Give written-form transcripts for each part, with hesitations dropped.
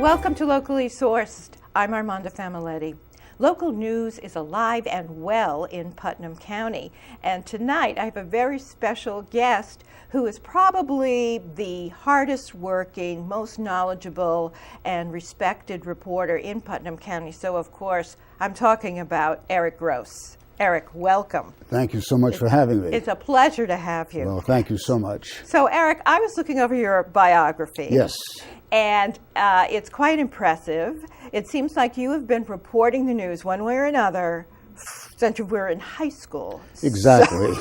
Welcome to Locally Sourced. I'm Armanda Famiglietti. Local news is alive and well in Putnam County. And tonight I have a very special guest who is probably the hardest working, most knowledgeable and respected reporter in Putnam County. So of course, I'm talking about Eric Gross. Eric, welcome. Thank you so much for having me. It's a pleasure to have you. Well, thank you so much. So Eric, I was looking over your biography. Yes. And it's quite impressive. It seems like you have been reporting the news one way or another since you were in high school. Exactly.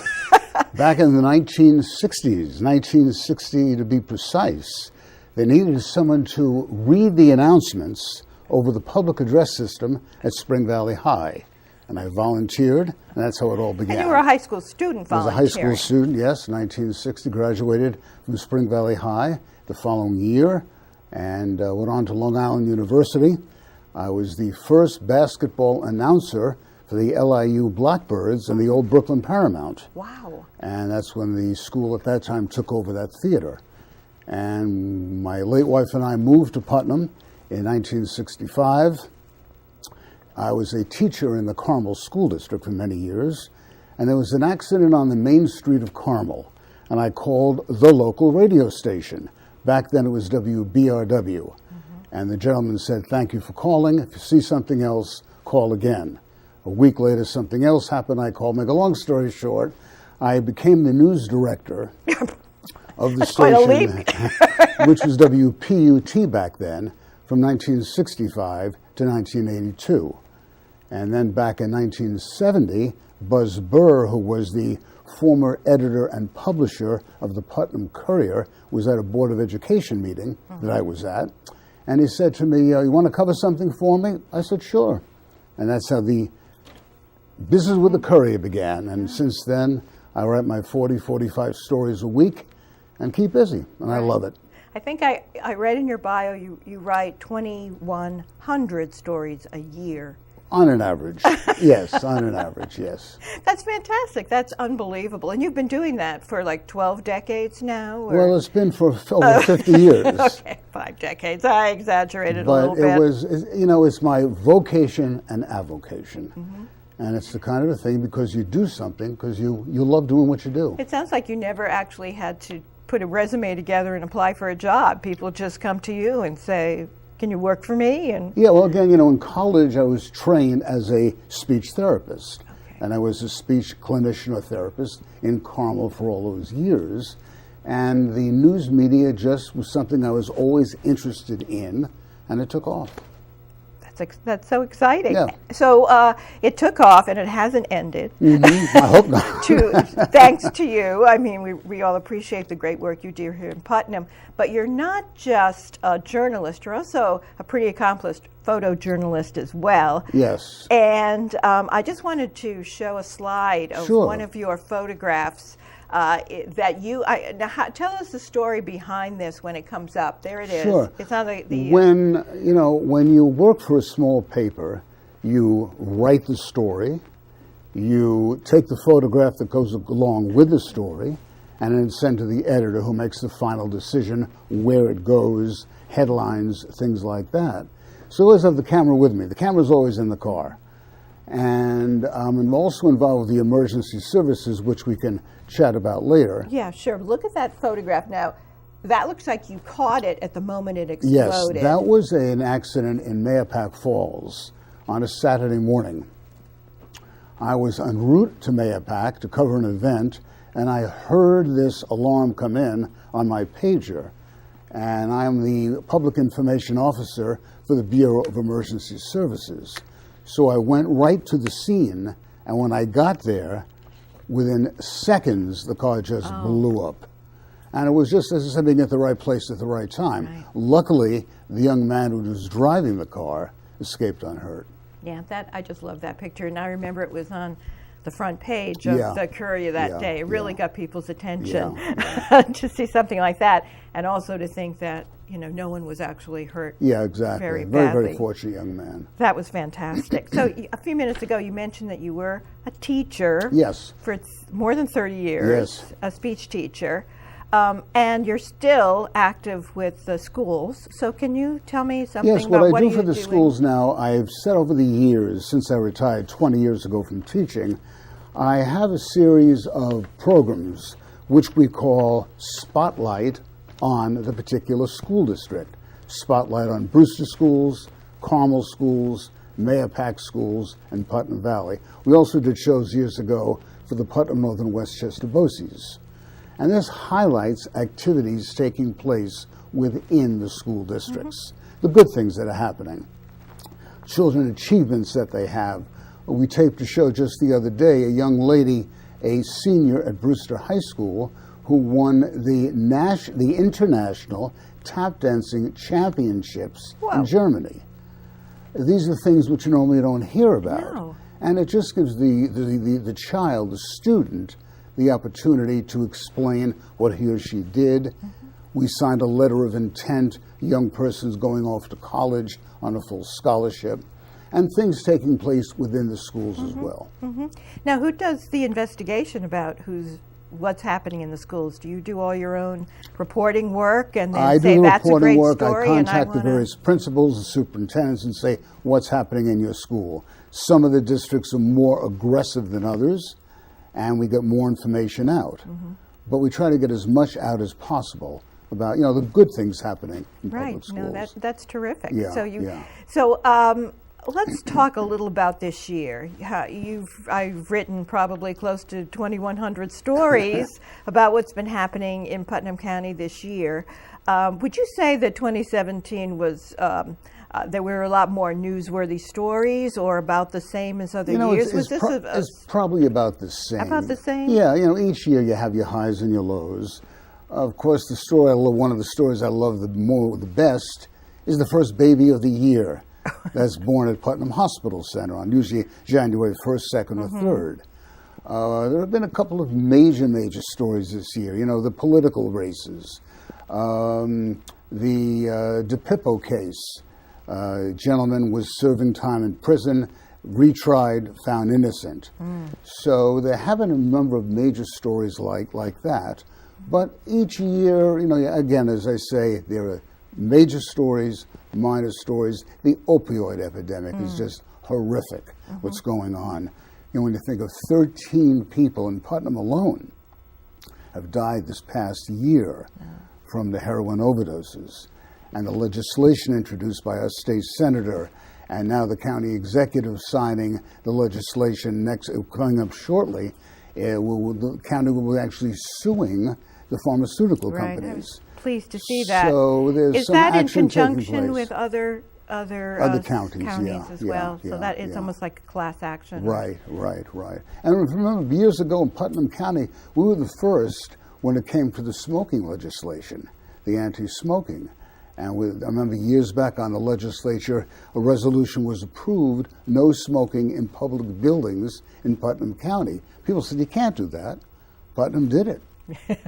Back in the 1960s, 1960 to be precise, they needed someone to read the announcements over the public address system at Spring Valley High. And I volunteered, and that's how it all began. And you were a high school student volunteering. I was a high school student, yes, 1960, graduated from Spring Valley High the following year, and went on to Long Island University. I was the first basketball announcer for the LIU Blackbirds in the old Brooklyn Paramount. Wow. And that's when the school at that time took over that theater. And my late wife and I moved to Putnam in 1965. I was a teacher in the Carmel School District for many years, and there was an accident on the main street of Carmel, and I called the local radio station. Back then it was WBRW. And the gentleman said, "Thank you for calling. If you see something else, call again." A week later, something else happened. I called. Make a long story short, I became the news director of the station, which was WPUT back then, from 1965 to 1982. And then back in 1970, Buzz Burr, who was the former editor and publisher of the Putnam Courier, was at a Board of Education meeting that I was at. And he said to me, "You want to cover something for me?" I said, "Sure." And that's how the business with the Courier began. And since then, I write my 40, 45 stories a week and keep busy. And I love it. I think I read in your bio you write 2,100 stories a year. On an average, yes, on an average, yes. That's fantastic. That's unbelievable. And you've been doing that for like 12 decades now? Or? Well, it's been for over 50 years. Okay, 5 decades. I exaggerated a little bit. But it was, it's my vocation and avocation. And it's the kind of a thing because you do something because you love doing what you do. It sounds like you never actually had to put a resume together and apply for a job. People just come to you and say, "Can you work for me?" And yeah, well, again, in college I was trained as a speech therapist. Okay. And I was a speech clinician or therapist in Carmel for all those years. And the news media just was something I was always interested in, and it took off. That's so exciting. Yeah. So it took off, and it hasn't ended. I hope not. Thanks to you. I mean, we all appreciate the great work you do here in Putnam. But you're not just a journalist. You're also a pretty accomplished photojournalist as well. Yes. And I just wanted to show a slide of one of your photographs that you. Tell us the story behind this when it comes up. There it is. Sure. It's on the when you work for a small paper, you write the story, you take the photograph that goes along with the story, and then send to the editor who makes the final decision where it goes, headlines, things like that. So I always have the camera with me. The camera's always in the car. And I'm also involved with the emergency services, which we can chat about later. Yeah, sure. Look at that photograph now. That looks like you caught it at the moment it exploded. Yes, that was an accident in Mahopac Falls on a Saturday morning. I was en route to Mahopac to cover an event, and I heard this alarm come in on my pager. And I'm the public information officer for the Bureau of Emergency Services. So I went right to the scene, and when I got there, within seconds, the car just blew up. And it was just, as I said, being at the right place at the right time. Right. Luckily, the young man who was driving the car escaped unhurt. Yeah, I just love that picture. And I remember it was on the front page of the Courier that day. It really got people's attention to see something like that. And also to think that, no one was actually hurt. Yeah, exactly. Very badly. Very fortunate young man. That was fantastic. So a few minutes ago, you mentioned that you were a teacher. Yes. For more than 30 years. Yes. A speech teacher. And you're still active with the schools. So can you tell me something Yes, about what I do for are the doing? schools now, I've said over the years, since I retired 20 years ago from teaching, I have a series of programs which we call Spotlight on the particular school district. Spotlight on Brewster schools, Carmel schools, Mahopac schools, and Putnam Valley. We also did shows years ago for the Putnam Northern Westchester BOCES. And this highlights activities taking place within the school districts, the good things that are happening, children achievements that they have. We taped a show just the other day, a young lady, a senior at Brewster High School, who won the international tap dancing championships in Germany. These are things which you normally don't hear about. No. And it just gives the child, the student, the opportunity to explain what he or she did. We signed a letter of intent, young persons going off to college on a full scholarship, and things taking place within the schools as well. Now, who does the investigation about what's happening in the schools? Do you do all your own reporting work and then I say do the that's a reporting great work. story? I contact the wanna... various principals and superintendents and say what's happening in your school. Some of the districts are more aggressive than others, and we get more information out. But we try to get as much out as possible about the good things happening in public schools. No, that's terrific. Yeah, So let's talk a little about this year. I've written probably close to 2,100 stories about what's been happening in Putnam County this year. Would you say that 2017 was there were a lot more newsworthy stories, or about the same as other years? It's probably about the same. About the same? Yeah, each year you have your highs and your lows. Of course, one of the stories I love the best is the first baby of the year that's born at Putnam Hospital Center on usually January 1st, 2nd, or 3rd. There have been a couple of major stories this year. The political races, the DePippo case. Gentleman was serving time in prison, retried, found innocent. So there have been a number of major stories like that. But each year, again, as I say, there are major stories, minor stories. The opioid epidemic is just horrific, what's going on. When you think of 13 people in Putnam alone have died this past year from the heroin overdoses. And the legislation introduced by our state senator, and now the county executive signing the legislation coming up shortly, the county will be actually suing the pharmaceutical companies. Pleased to see that. So there's Is some that in action taking conjunction place. with other counties as well? So that it's almost like a class action. Right. And remember, years ago in Putnam County, we were the first when it came to the smoking legislation, the anti-smoking. And I remember years back on the legislature, a resolution was approved, no smoking in public buildings in Putnam County. People said, you can't do that. Putnam did it.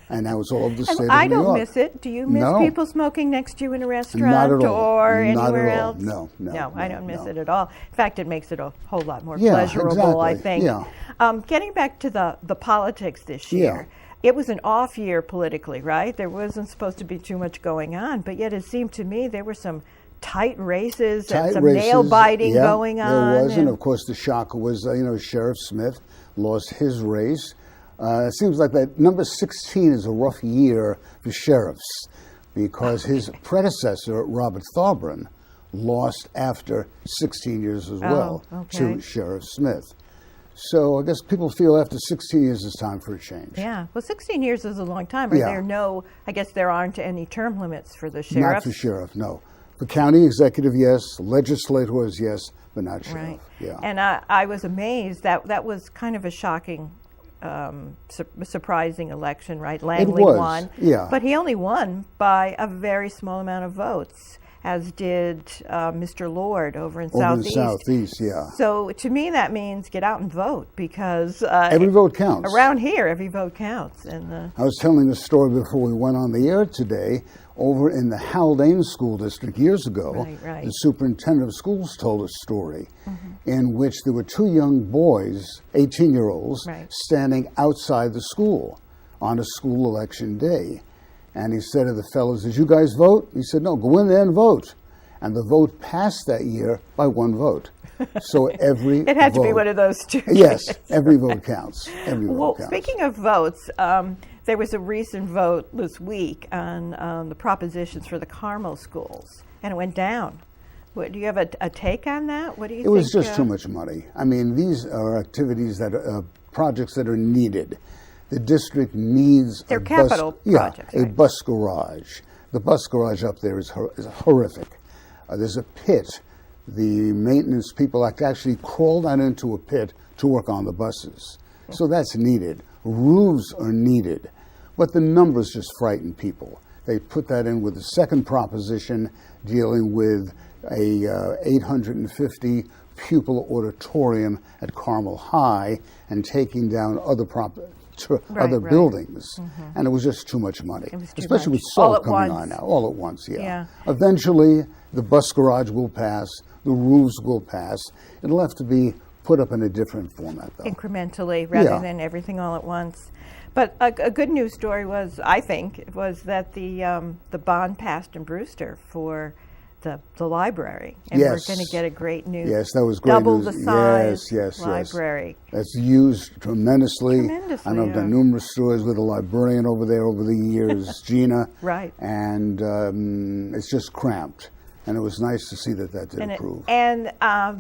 And now it's all over the state of New York. I don't miss it. Do you miss people smoking next to you in a restaurant Not at all. or Not anywhere at all. else? No, I don't miss it at all. In fact, it makes it a whole lot more Yeah, pleasurable, I exactly. think. Yeah. Getting back to the politics this year. It was an off year politically, right? There wasn't supposed to be too much going on, but yet it seemed to me there were some tight races and some nail biting going on. There was, and of course the shocker was, Sheriff Smith lost his race. It seems like that number 16 is a rough year for sheriffs because his predecessor, Robert Thorburn, lost after 16 years as well to Sheriff Smith. So I guess people feel after 16 years it's time for a change. Yeah, well, 16 years is a long time. I guess there aren't any term limits for the sheriff. Not for sheriff, no. For county executive, yes. Legislators, yes, but not sheriff. Right. Yeah. And I was amazed that was kind of a shocking, surprising election, right? Langley won. Yeah. But he only won by a very small amount of votes, as did Mr. Lord over in Southeast. Yeah. So to me, that means get out and vote because every vote counts. Around here, every vote counts. And I was telling the story before we went on the air today. Over in the Haldane School District years ago, the superintendent of schools told a story in which there were two young boys, 18-year-olds, standing outside the school on a school election day. And he said to the fellows, did you guys vote? He said, no, go in there and vote. And the vote passed that year by one vote. So every It had vote, to be one of those two. Yes, every vote counts. Every vote Well, counts. speaking of votes, there was a recent vote this week on the propositions for the Carmel schools, and it went down. Do you have a take on that? What do you think? It was just too much money. I mean, these are activities that are projects that are needed. The district needs They're capital projects. A right? bus garage. The bus garage up there is horrific. There's a pit. The maintenance people actually crawl down into a pit to work on the buses. So that's needed. Roofs are needed. But the numbers just frighten people. They put that in with the second proposition dealing with a 850 pupil auditorium at Carmel High and taking down other buildings. And it was just too much money, especially with SALT coming on now, all at once. Yeah. Eventually, the bus garage will pass, the roofs will pass. It'll have to be put up in a different format, though. Incrementally, rather than everything all at once. But a good news story was, I think, was that the bond passed in Brewster for the librry, and we're going to get a great new, that was great double news. the size Yes. library. That's used tremendously. I know I've done numerous stories with a librarian over there over the years, Gina. Right. And it's just cramped, and it was nice to see that did improve. And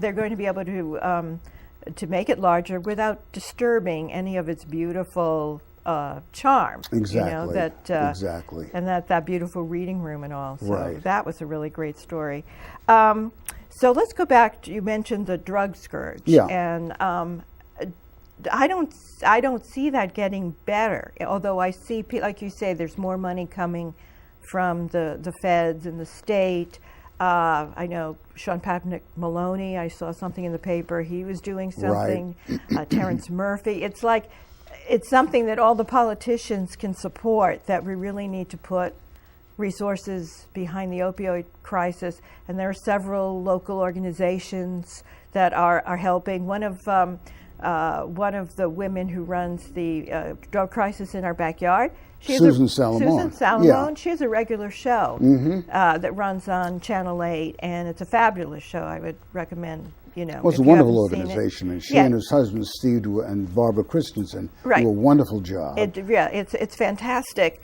they're going to be able to make it larger without disturbing any of its beautiful charm. Exactly. Exactly. And that beautiful reading room and all. So that was a really great story. So let's go back to, you mentioned the drug scourge. Yeah. And I don't see that getting better. Although I see, like you say, there's more money coming from the feds and the state. I know Sean Patrick Maloney, I saw something in the paper, he was doing something. Terrence Murphy. It's like, it's something that all the politicians can support, that we really need to put resources behind the opioid crisis. And there are several local organizations that are helping. One of the women who runs the drug crisis in our backyard, Susan Salomon. She has a regular show that runs on Channel 8, and it's a fabulous show. I would recommend. Well, it's a wonderful organization, and she and her husband Steve and Barbara Christensen do a wonderful job. It's fantastic.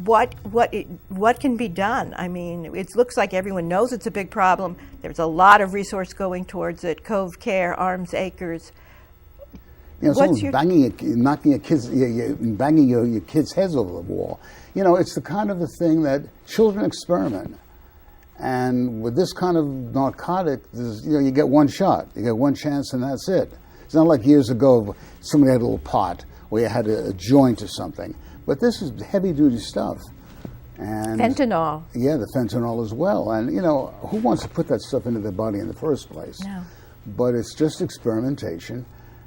What can be done? I mean, it looks like everyone knows it's a big problem. There's a lot of resource going towards it. Cove Care, Arms Acres. Someone's knocking your kids' heads over the wall. It's the kind of a thing that children experiment. And with this kind of narcotic, you get one shot, you get one chance, and that's it. It's not like years ago, somebody had a little pot, or you had a joint or something. But this is heavy-duty stuff. And fentanyl. Yeah, the fentanyl as well. And, who wants to put that stuff into their body in the first place? No. But it's just experimentation.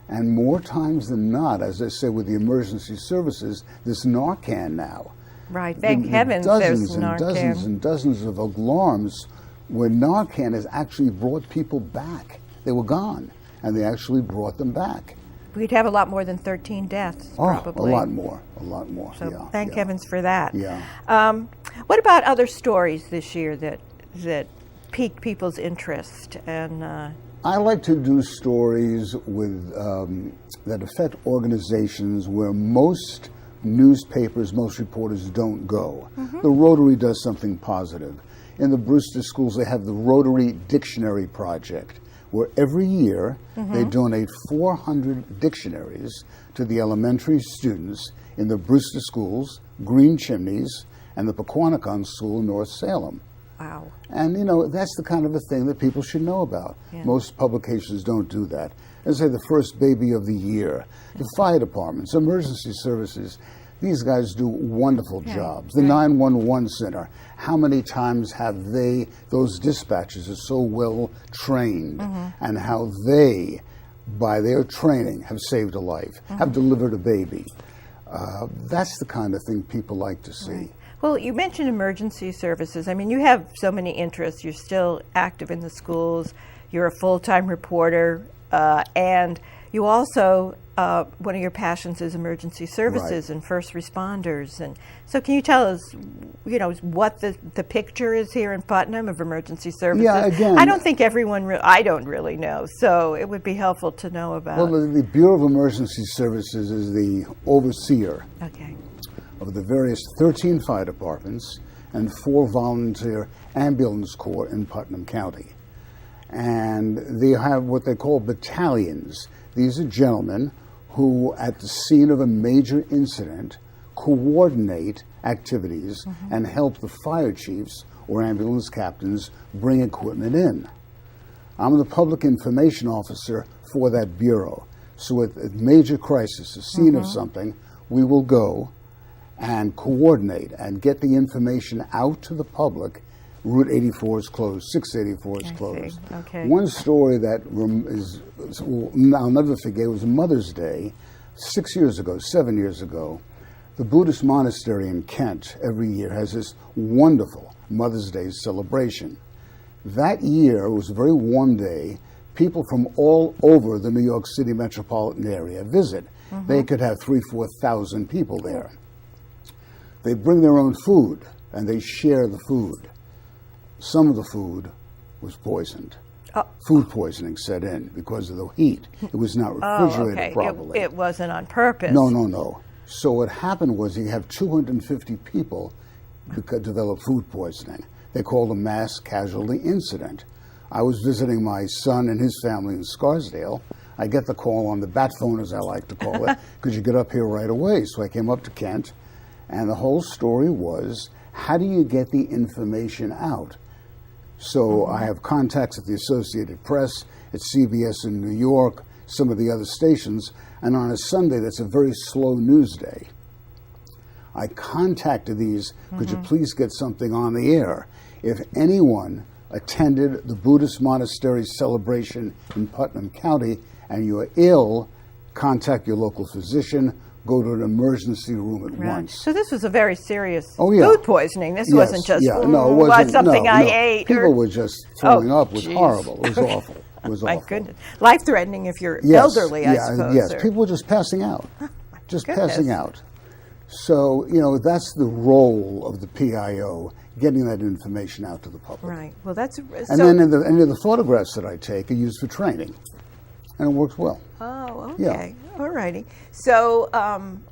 And more times than not, as I say with the emergency services, this Narcan now. Right, thank heavens there's Narcan. Dozens and dozens of alarms where Narcan has actually brought people back. They were gone, and they actually brought them back. We'd have a lot more than 13 deaths, probably. A lot more. So thank heavens for that. Yeah. What about other stories this year that piqued people's interest? And I like to do stories with that affect organizations where most newspapers, most reporters don't go. The Rotary does something positive. In the Brewster schools, they have the Rotary Dictionary Project, where every year they donate 400 dictionaries to the elementary students in the Brewster schools, Green Chimneys, and the Pequannock School in North Salem. Wow. And, that's the kind of a thing that people should know about. Yeah. Most publications don't do that. As I say, the first baby of the year, the fire departments, emergency services, these guys do wonderful jobs. The 911 center, how many times have those dispatchers are so well trained, and how they, by their training, have saved a life, have delivered a baby. That's the kind of thing people like to see. Right. Well, you mentioned emergency services. I mean, you have so many interests. You're still active in the schools. You're a full-time reporter. And you also one of your passions is emergency services and first responders, and so can you tell us, what the picture is here in Putnam of emergency services? Yeah, again, I don't think everyone. I don't really know, so it would be helpful to know about. Well, the Bureau of Emergency Services is the overseer of the various 13 fire departments and 4 volunteer ambulance corps in Putnam County, and they have what they call battalions. These are gentlemen who, at the scene of a major incident, coordinate activities and help the fire chiefs or ambulance captains bring equipment in. I'm the public information officer for that bureau. So at a major crisis, a scene of something, we will go and coordinate and get the information out to the public. Route 84 is closed, 684 is closed. Okay. One story that I'll never forget was Mother's Day 7 years ago. The Buddhist monastery in Kent every year has this wonderful Mother's Day celebration. That year, it was a very warm day. People from all over the New York City metropolitan area visit. They could have 3,000-4,000 people there. They bring their own food and they share the food. Some of the food was poisoned. Food poisoning set in because of the heat. It was not refrigerated properly. It wasn't on purpose. No. So what happened was you have 250 people who could develop food poisoning. They called a mass casualty incident. I was visiting my son and his family in Scarsdale. I get the call on the bat phone, as I like to call it, because you get up here right away. So I came up to Kent, and the whole story was, how do you get the information out? So I have contacts at the Associated Press, at CBS in New York, some of the other stations, and on a Sunday, that's a very slow news day. I contacted these, could you please get something on the air? If anyone attended the Buddhist monastery celebration in Putnam County and you're ill, contact your local physician, go to an emergency room at once. So this was a very serious food poisoning. This wasn't just it wasn't something I ate. People were just throwing up. It was horrible. It was awful. It was My awful. goodness. Life-threating if you're elderly, I suppose. Yes, people were just passing out. Passing out. So, that's the role of the PIO, getting that information out to the public. Right. Well, that's... And then any of the photographs that I take are used for training. And it works well. Oh, okay. All righty. So,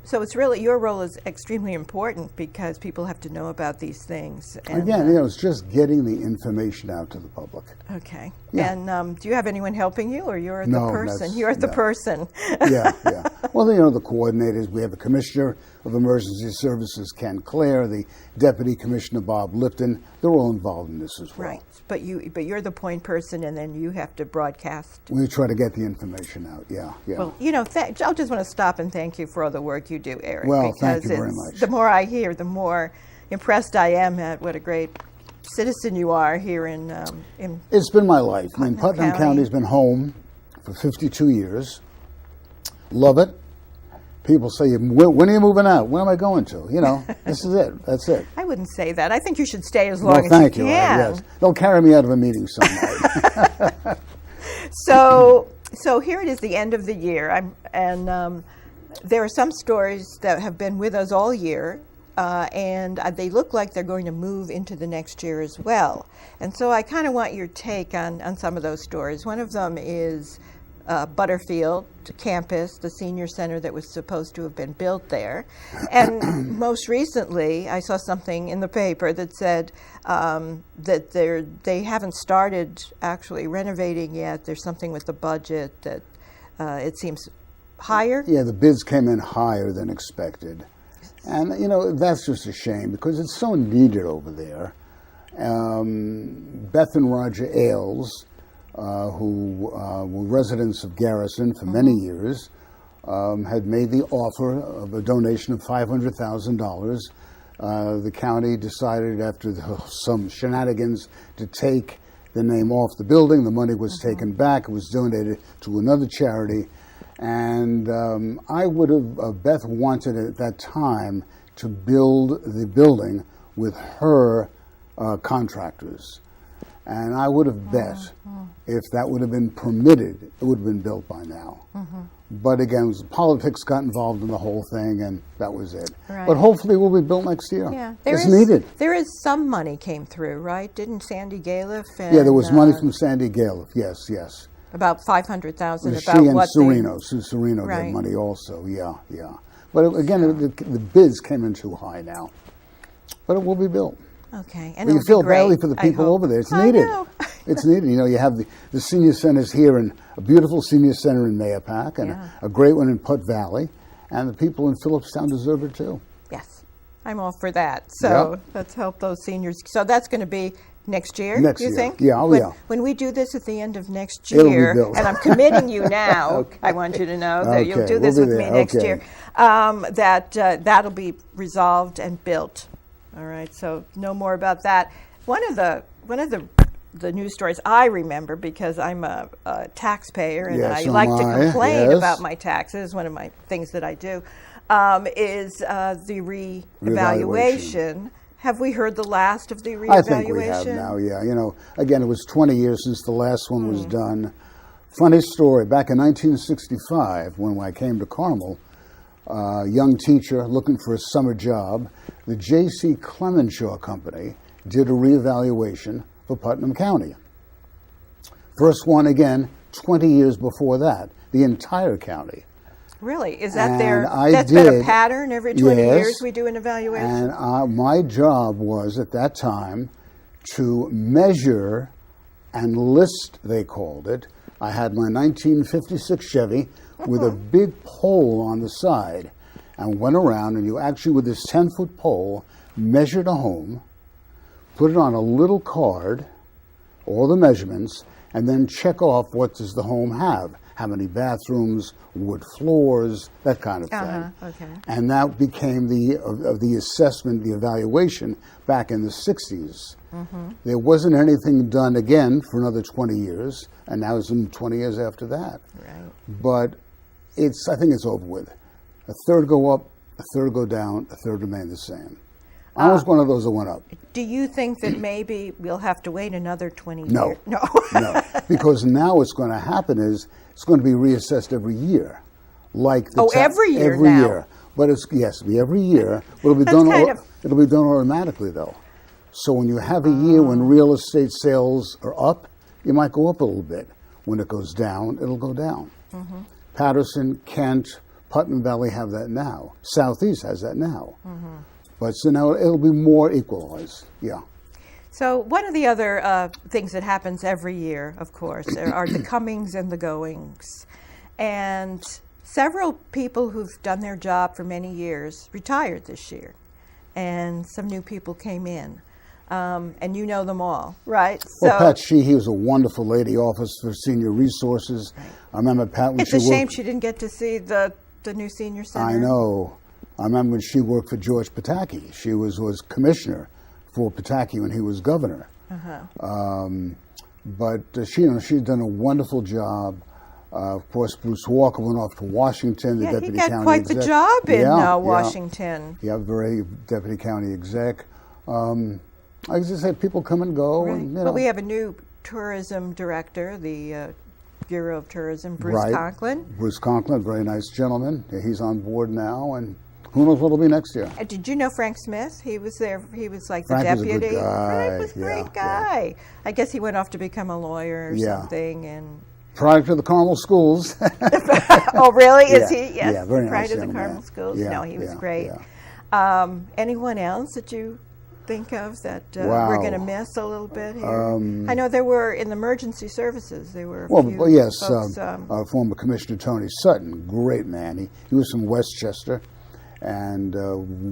so it's really, your role is extremely important because people have to know about these things. And, again, it's just getting the information out to the public. Okay. Yeah. And do you have anyone helping you, or you're the No, person? You're the person. Yeah. Well, the coordinators, we have the Commissioner of Emergency Services, Ken Clare, the Deputy Commissioner, Bob Lipton. They're all involved in this as well. Right. But you're the point person, and then you have to broadcast. We try to get the information out, yeah. Well, I just want to stop and thank you for all the work you do, Eric. Well, thank you very much. The more I hear, the more impressed I am at what a great citizen you are here in It's been my life. Putnam County. County's been home for 52 years. Love it. People say, when are you moving out? When am I going to? This is it. That's it. I wouldn't say that. I think you should stay as long as thank you you. can. Yes. They'll carry me out of a meeting some night. So here it is, the end of the year, there are some stories that have been with us all year, and they look like they're going to move into the next year as well. And so I kind of want your take on some of those stories. One of them is Butterfield campus, the senior center that was supposed to have been built there. And most recently, I saw something in the paper that said that they haven't started actually renovating yet. There's something with the budget that it seems higher. Yeah, the bids came in higher than expected. And, that's just a shame because it's so needed over there. Beth and Roger Ailes, who were residents of Garrison for many years, had made the offer of a donation of $500,000. The county decided after some shenanigans to take the name off the building. The money was taken back. It was donated to another charity. And I would have, Beth wanted at that time to build the building with her contractors. And I would have bet if that would have been permitted, it would have been built by now. But again, politics got involved in the whole thing, and that was it. Right. But hopefully it will be built next year. Yeah, it's needed. There is some money came through, right? Didn't Sandy Galiff? Yeah, there was money from Sandy Galiff, yes. About $500,000. She and Serino. Sue Serino got money also, yeah. But again, the bids came in too high now. But it will be built. Okay, and you feel badly for the people over there. It's needed. It's needed. You know, you have the senior centers here, and a beautiful senior center in Mahopac, and a great one in Putt Valley, and the people in Phillipstown deserve it too. Yes, I'm all for that. So let's help those seniors. So that's going to be next year, you think? Yeah, when we do this at the end of next year, and I'm committing you now, I want you to know that you'll do this with me next year, that'll be resolved and built. All right, so no more about that. One of the news stories I remember, because I'm a taxpayer and I like to complain about my taxes, one of my things that I do, is the reevaluation. Have we heard the last of the reevaluation? I think we have now, yeah. You know, again, it was 20 years since the last one was done. Funny story, back in 1965, when I came to Carmel, young teacher looking for a summer job, the J.C. Clemenshaw Company did a reevaluation for Putnam County. First one, again, 20 years before that, the entire county. Really? Is that that's been a pattern? Every 20 years we do an evaluation? And my job was, at that time, to measure and list, they called it. I had my 1956 Chevy with a big pole on the side, and went around, and you actually, with this 10-foot pole, measured a home, put it on a little card, all the measurements, and then check off what does the home have. How many bathrooms, wood floors, that kind of thing. Okay. And that became the assessment, the evaluation, back in the 60s. There wasn't anything done again for another 20 years, and now it's 20 years after that. Right. But I think it's over with. A third go up, a third go down, a third remain the same. I was one of those that went up. Do you think that maybe we'll have to wait another 20 years? No. Because now what's going to happen is it's going to be reassessed every year. Like every year every now. Year. But it'll be every year. But it'll be done automatically, though. So when you have a year when real estate sales are up, you might go up a little bit. When it goes down, it'll go down. Patterson, Kent, Putnam Valley have that now. Southeast has that now. But so now it'll be more equalized, So one of the other things that happens every year, of course, are the comings and the goings. And several people who've done their job for many years retired this year. And some new people came in. And you know them all, right? Well, Pat Sheehy was a wonderful lady, Office for Senior Resources. Right. I remember Pat when it's a shame she didn't get to see the new senior center. I know. I remember when she worked for George Pataki. She was commissioner for Pataki when he was governor. But she's done a wonderful job. Of course, Bruce Walker went off to Washington, the deputy county exec. He got quite the job in Washington. Yeah, very deputy county exec. I just say people come and go. Right. And, But we have a new tourism director, the Bureau of Tourism, Bruce Conklin. Bruce Conklin, very nice gentleman. He's on board now, and who knows what will be next year. Did you know Frank Smith? He was there. He was like the Frank deputy. Was a good guy. Frank was a great guy. I guess he went off to become a lawyer or something. And prior to the Carmel schools. Oh, really? Is he? Yes. Yeah, very prior nice to the young Carmel man. schools. Yeah, no, he was great. Yeah. Anyone else that you think of that we're going to miss a little bit here? I know there were in the emergency services. There were a few folks, former Commissioner Tony Sutton, great man. He was from Westchester, and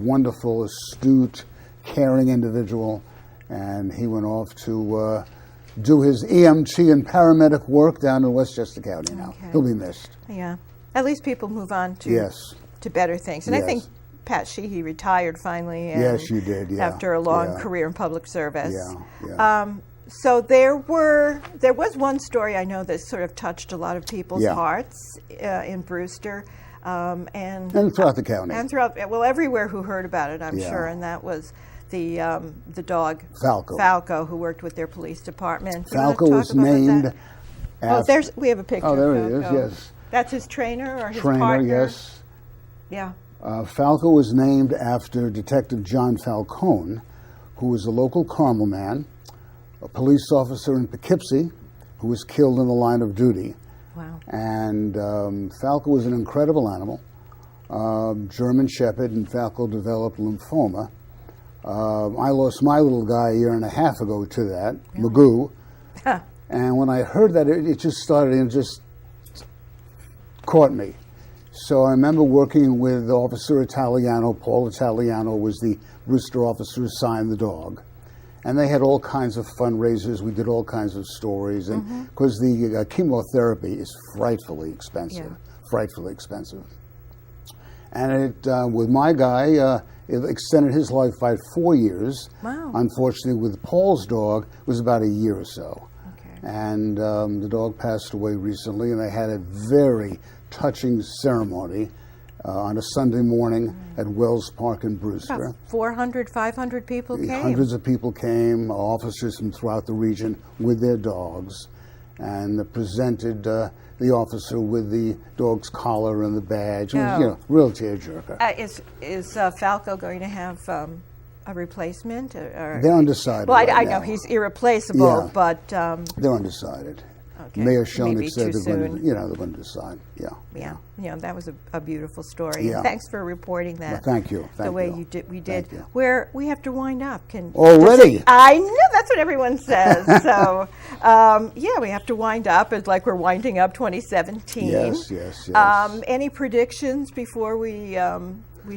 wonderful, astute, caring individual. And he went off to do his EMT and paramedic work down in Westchester County now. He'll be missed. Yeah, at least people move on to better things, and I think Pat Sheehy retired finally. Yes, she did. Yeah, after a long career in public service. Yeah. So there was one story I know that sort of touched a lot of people's hearts in Brewster, and throughout the county, and throughout everywhere who heard about it, I'm sure, and that was the dog Falco, who worked with their police department. Falco was named after... we have a picture. Oh, there of he is. Falco. Yes. That's his trainer or his Trainer, partner. yes. Yeah. Falco was named after Detective John Falcone, who was a local Carmel man, a police officer in Poughkeepsie, who was killed in the line of duty. Wow. And Falco was an incredible animal, German Shepherd, and Falco developed lymphoma. I lost my little guy a year and a half ago to that, Magoo. And when I heard that, it just started and just caught me. So I remember working with Officer Italiano. Paul Italiano was the rooster officer who assigned the dog. And they had all kinds of fundraisers. We did all kinds of stories. And because the chemotherapy is frightfully expensive, And it, with my guy, it extended his life by 4 years. Wow. Unfortunately, with Paul's dog, it was about a year or so. Okay. And the dog passed away recently, and they had a very touching ceremony on a Sunday morning at Wells Park in Brewster. About 400, 500 people came. Hundreds of people came, officers from throughout the region with their dogs, and presented the officer with the dog's collar and the badge. It was, real tearjerker. Is Falco going to have a replacement? Or They're undecided. Well, I now. know he's irreplaceable, but they're undecided. okay. Mayor Schoenig Maybe said too they're going soon. to, they're going to decide. Yeah, that was a beautiful story. Yeah. And thanks for reporting that. Well, thank you. The way we did. Thank you. Where we have to wind up. Already? I know that's what everyone says. So, we have to wind up. It's like we're winding up 2017. Yes. Any predictions before we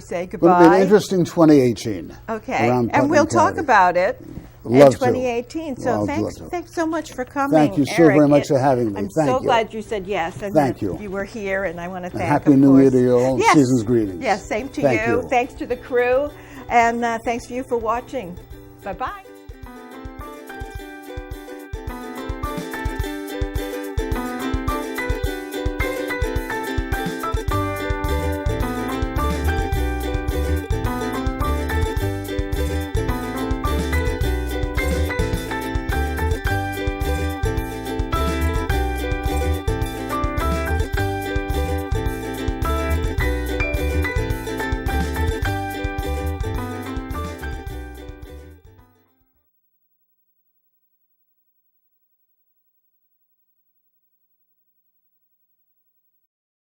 say It'll goodbye? be an interesting 2018. Okay, around and we'll Putnam talk County. about it Love in 2018. to. So Well, love to. thanks so much for coming. Thank you so Eric. very much for having me. I'm Thank so you. glad you said yes and Thank that you. were here, and I want to thank. Happy of New Year course. to you all. Yes. Season's greetings. Yes, same to Thank you. Thanks to the crew, and thanks to you for watching. Bye bye.